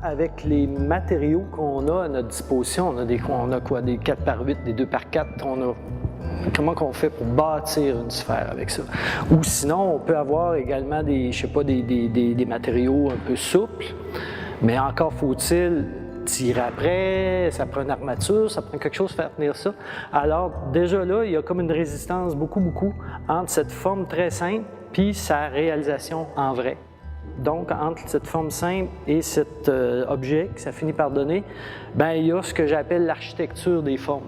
avec les matériaux qu'on a à notre disposition, on a quoi, des 4x8, des 2x4, comment qu'on fait pour bâtir une sphère avec ça? Ou sinon, on peut avoir également des matériaux un peu souples, mais encore faut-il tirer après, ça prend une armature, ça prend quelque chose pour faire tenir ça. Alors déjà là, il y a comme une résistance beaucoup entre cette forme très simple puis sa réalisation en vrai. Donc, entre cette forme simple et cet objet que ça finit par donner, bien, il y a ce que j'appelle l'architecture des formes.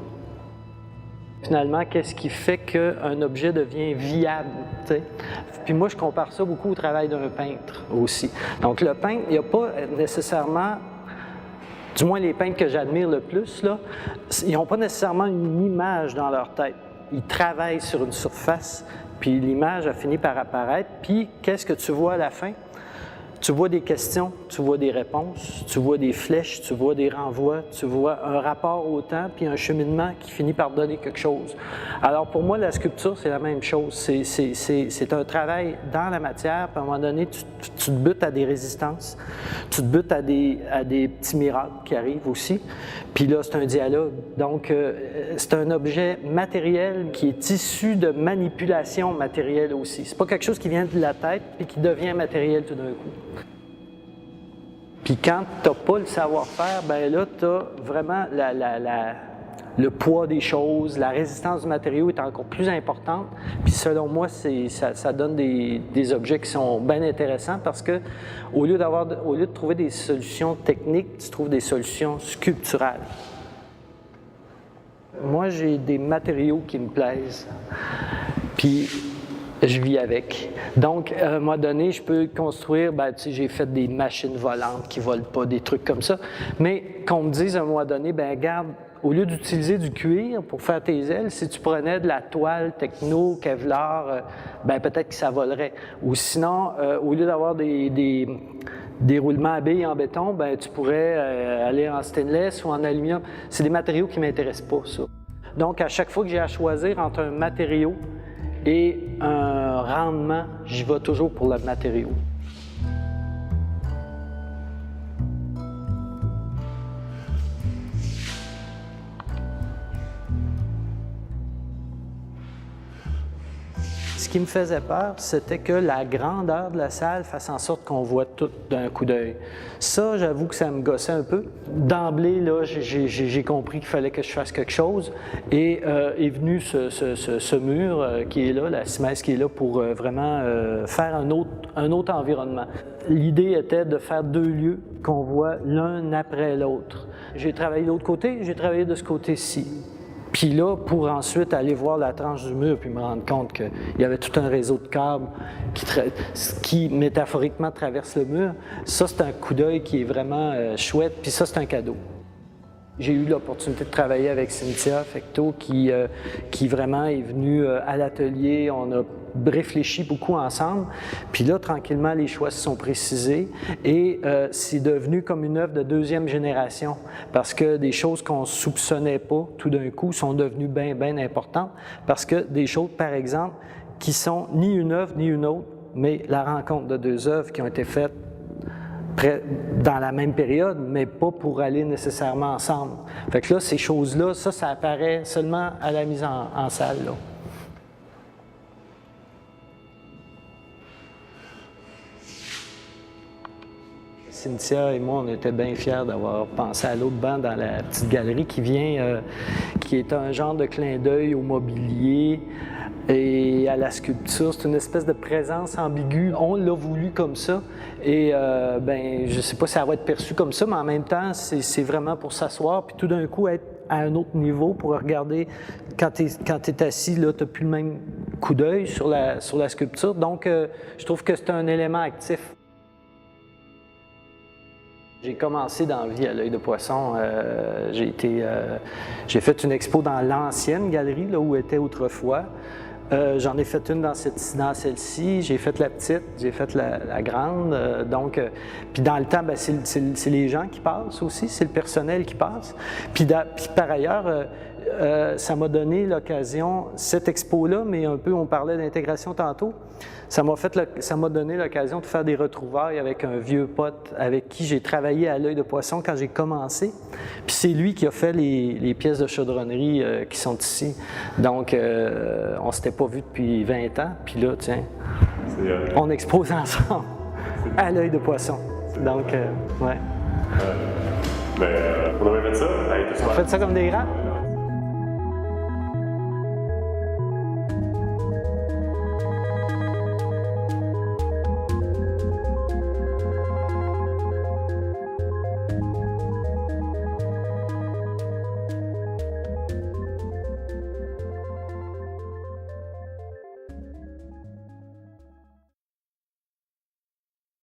Finalement, qu'est-ce qui fait qu'un objet devient viable, t'sais? Puis moi, je compare ça beaucoup au travail d'un peintre aussi. Donc, le peintre, il n'y a pas nécessairement, du moins les peintres que j'admire le plus, là, ils n'ont pas nécessairement une image dans leur tête. Ils travaillent sur une surface, puis l'image a fini par apparaître, puis qu'est-ce que tu vois à la fin? Tu vois des questions, tu vois des réponses, tu vois des flèches, tu vois des renvois, tu vois un rapport au temps, puis un cheminement qui finit par donner quelque chose. Alors pour moi, la sculpture, c'est la même chose. C'est un travail dans la matière, puis à un moment donné, tu te butes à des résistances, tu te butes à des petits miracles qui arrivent aussi, puis là, c'est un dialogue. Donc, c'est un objet matériel qui est issu de manipulation matérielle aussi. C'est pas quelque chose qui vient de la tête, puis qui devient matériel tout d'un coup. Puis quand tu n'as pas le savoir-faire, ben là, tu as vraiment le poids des choses, la résistance du matériau est encore plus importante. Puis selon moi, ça donne des objets qui sont bien intéressants parce que au lieu de trouver des solutions techniques, tu trouves des solutions sculpturales. Moi, j'ai des matériaux qui me plaisent. Puis je vis avec. Donc, à un moment donné, je peux construire, ben, tu sais, j'ai fait des machines volantes qui ne volent pas, des trucs comme ça. Mais qu'on me dise à un moment donné, ben regarde, au lieu d'utiliser du cuir pour faire tes ailes, si tu prenais de la toile techno, Kevlar, ben peut-être que ça volerait. Ou sinon, au lieu d'avoir des roulements à billes en béton, ben tu pourrais aller en stainless ou en aluminium. C'est des matériaux qui ne m'intéressent pas, ça. Donc, à chaque fois que j'ai à choisir entre un matériau et un rendement, j'y vais toujours pour le matériau. Ce qui me faisait peur, c'était que la grandeur de la salle fasse en sorte qu'on voit tout d'un coup d'œil. Ça, j'avoue que ça me gossait un peu. D'emblée, là, j'ai compris qu'il fallait que je fasse quelque chose et est venu ce mur qui est là, la Simès qui est là pour vraiment faire un autre environnement. L'idée était de faire deux lieux qu'on voit l'un après l'autre. J'ai travaillé de l'autre côté, j'ai travaillé de ce côté-ci. Puis là, pour ensuite aller voir la tranche du mur puis me rendre compte qu'il y avait tout un réseau de câbles qui métaphoriquement traverse le mur, ça, c'est un coup d'œil qui est vraiment chouette, puis ça, c'est un cadeau. J'ai eu l'opportunité de travailler avec Cynthia Fecteau qui vraiment est venue à l'atelier. On a réfléchi beaucoup ensemble. Puis là, tranquillement, les choix se sont précisés et c'est devenu comme une œuvre de deuxième génération parce que des choses qu'on ne soupçonnait pas tout d'un coup sont devenues bien importantes parce que des choses, par exemple, qui sont ni une œuvre ni une autre, mais la rencontre de deux œuvres qui ont été faites dans la même période, mais pas pour aller nécessairement ensemble. Fait que là, ces choses-là, ça apparaît seulement à la mise en salle, là. Cynthia et moi, on était bien fiers d'avoir pensé à l'autre banc dans la petite galerie qui est un genre de clin d'œil au mobilier et à la sculpture. C'est une espèce de présence ambiguë. On l'a voulu comme ça et ben, je ne sais pas si ça va être perçu comme ça, mais en même temps, c'est vraiment pour s'asseoir puis tout d'un coup être à un autre niveau pour regarder. Quand tu es assis, là, tu n'as plus le même coup d'œil sur la sculpture. Donc, je trouve que c'est un élément actif. J'ai commencé dans la vie à l'œil de poisson. J'ai fait une expo dans l'ancienne galerie, là où était autrefois. J'en ai fait une dans celle-ci, j'ai fait la petite, j'ai fait la grande. Puis dans le temps, ben, c'est les gens qui passent aussi, c'est le personnel qui passe. Puis par ailleurs, ça m'a donné l'occasion, cette expo-là, mais un peu, on parlait d'intégration tantôt, ça m'a donné l'occasion de faire des retrouvailles avec un vieux pote avec qui j'ai travaillé à l'œil de poisson quand j'ai commencé. Puis c'est lui qui a fait les pièces de chaudronnerie qui sont ici. Donc, on ne s'était pas vu depuis 20 ans. Puis là, tiens, on expose ensemble à l'œil de poisson. Donc, ouais. On aurait fait ça. On fait ça comme des grands.